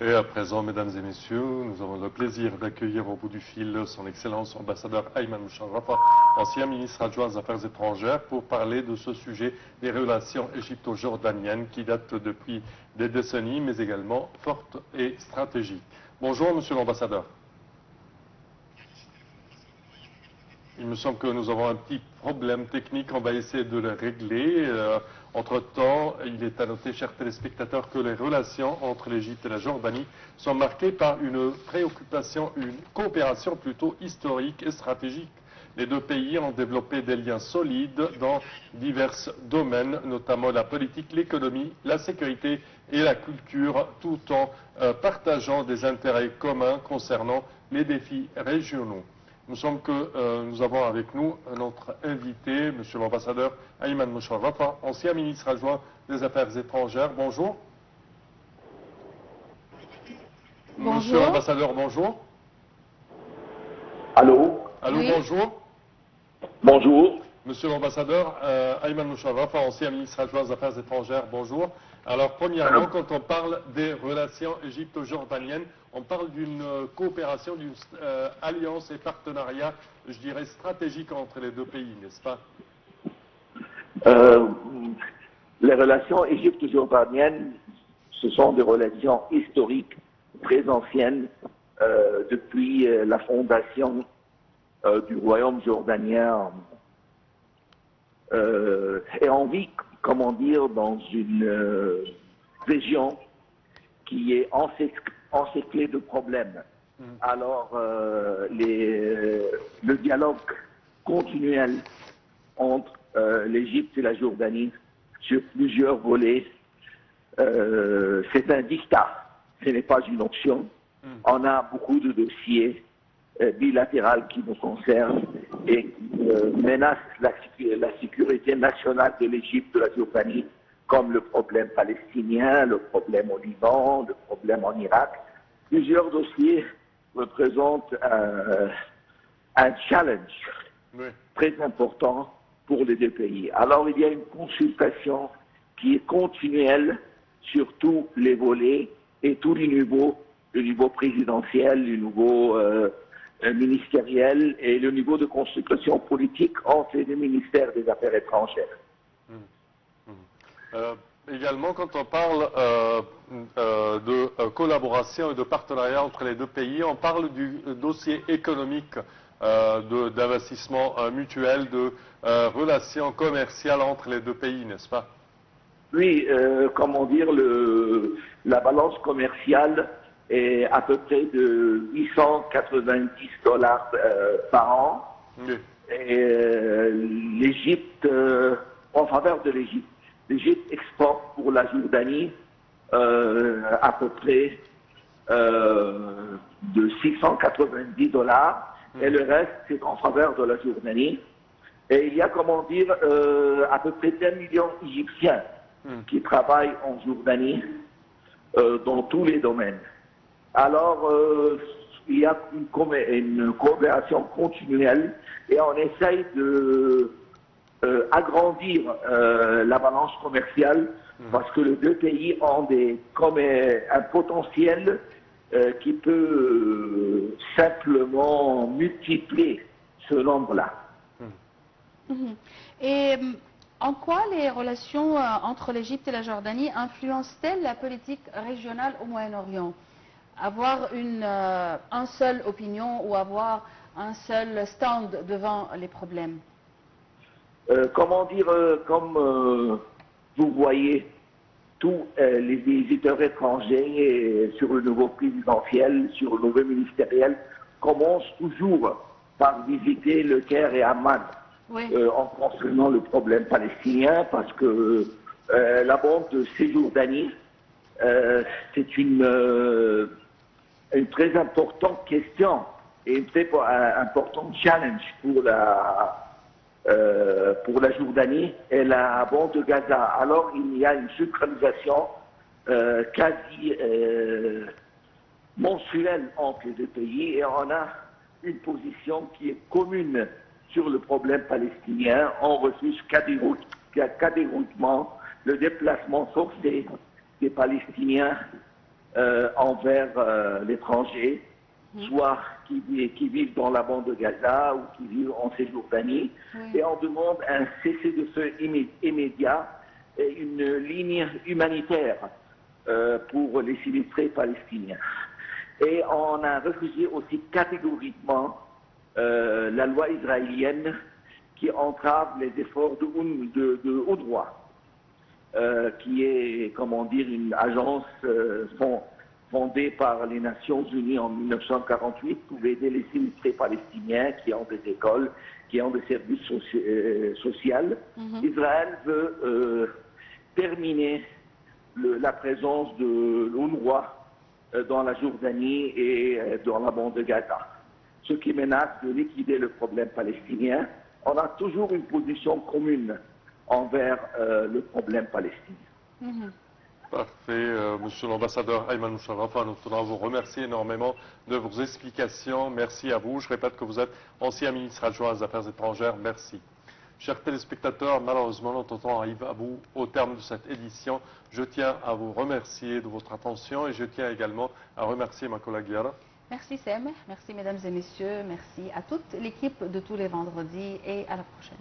Et à présent, mesdames et messieurs, nous avons le plaisir d'accueillir au bout du fil son Excellence ambassadeur Ayman Moucharrafa, ancien ministre adjoint aux Affaires étrangères, pour parler de ce sujet des relations égypto-jordaniennes qui datent depuis des décennies, mais également fortes et stratégiques. Bonjour, monsieur l'ambassadeur. Il me semble que nous avons un petit problème technique, on va essayer de le régler. Entre-temps, il est à noter, chers téléspectateurs, que les relations entre l'Égypte et la Jordanie sont marquées par une préoccupation, une coopération plutôt historique et stratégique. Les deux pays ont développé des liens solides dans divers domaines, notamment la politique, l'économie, la sécurité et la culture, tout en partageant des intérêts communs concernant les défis régionaux. Nous semble que nous avons avec nous notre invité, monsieur l'ambassadeur Ayman Moucharrafa, ancien ministre adjoint des Affaires étrangères. Bonjour. Bonjour. Monsieur l'ambassadeur, bonjour. Allô? Allô, Oui. bonjour. Bonjour. Monsieur l'ambassadeur Ayman Moucharrafa, ancien ministre adjoint des Affaires étrangères, bonjour. Alors, premièrement, quand on parle des relations égypto-jordaniennes, on parle d'une coopération, d'une alliance et partenariat, je dirais, stratégique entre les deux pays, n'est-ce pas? Les relations égypto-jordaniennes, ce sont des relations historiques, très anciennes, depuis la fondation du royaume jordanien. Et on vit, comment dire, dans une région qui est encerclée de problèmes. Alors, le dialogue continuel entre l'Égypte et la Jordanie sur plusieurs volets, c'est un dictat, ce n'est pas une option. On a beaucoup de dossiers bilatéraux qui nous concernent et qui menacent la sécurité nationale de l'Égypte, de la Jordanie, comme le problème palestinien, le problème au Liban, le problème en Irak. Plusieurs dossiers représentent un challenge très important pour les deux pays. Alors il y a une consultation qui est continuelle sur tous les volets et tous les niveaux, le niveau présidentiel, le niveau ministériel et le niveau de consultation politique entre les deux ministères des Affaires étrangères. Également, quand on parle de collaboration et de partenariat entre les deux pays, on parle du dossier économique d'investissement mutuel, de relations commerciales entre les deux pays, n'est-ce pas? Oui, comment dire, la balance commerciale est à peu près de $890 par an. Oui. Et l'Égypte, en faveur de l'Égypte, l'Égypte exporte pour la Jordanie à peu près de $690 et le reste c'est en faveur de la Jordanie. Et il y a, comment dire, à peu près d'1 million d'Égyptiens qui travaillent en Jordanie dans tous les domaines. Alors, il y a une coopération continuelle et on essaye de agrandir la balance commerciale parce que les deux pays ont un potentiel qui peut simplement multiplier ce nombre-là. Et en quoi les relations entre l'Égypte et la Jordanie influencent-elles la politique régionale au Moyen-Orient? Avoir une seule opinion ou avoir un seul stand devant les problèmes? Comment dire, comme vous voyez, tous les visiteurs étrangers sur le niveau présidentiel, sur le niveau ministériel, commencent toujours par visiter le Caire et Amman. Oui. En concernant le problème palestinien, parce que la bande de Cisjordanie, c'est une très importante question et un très important challenge pour la Jordanie et la bande de Gaza. Alors il y a une synchronisation quasi mensuelle entre les deux pays et on a une position qui est commune sur le problème palestinien. On refuse catégoriquement le déplacement forcé des Palestiniens envers l'étranger, soit qui vivent dans la bande de Gaza ou qui vivent en Cisjordanie, et on demande un cessez-le-feu immédiat et une ligne humanitaire pour les sinistrés palestiniens. Et on a refusé aussi catégoriquement la loi israélienne qui entrave les efforts de UNRWA, qui est, comment dire, une agence fondée par les Nations Unies en 1948 pour aider les sinistrés palestiniens qui ont des écoles, qui ont des services sociaux. Israël veut terminer la présence de l'UNRWA dans la Jordanie et dans la bande de Gaza, ce qui menace de liquider le problème palestinien. On a toujours une position commune envers le problème palestinien. Parfait. Monsieur l'ambassadeur Ayman Moucharafa, nous tenons à vous remercier énormément de vos explications. Merci à vous. Je répète que vous êtes ancien ministre adjoint des Affaires étrangères. Merci. Chers téléspectateurs, malheureusement, notre temps arrive à bout au terme de cette édition. Je tiens à vous remercier de votre attention et je tiens également à remercier ma collègue Yara. Merci Sem, merci mesdames et messieurs, merci à toute l'équipe de tous les vendredis et à la prochaine.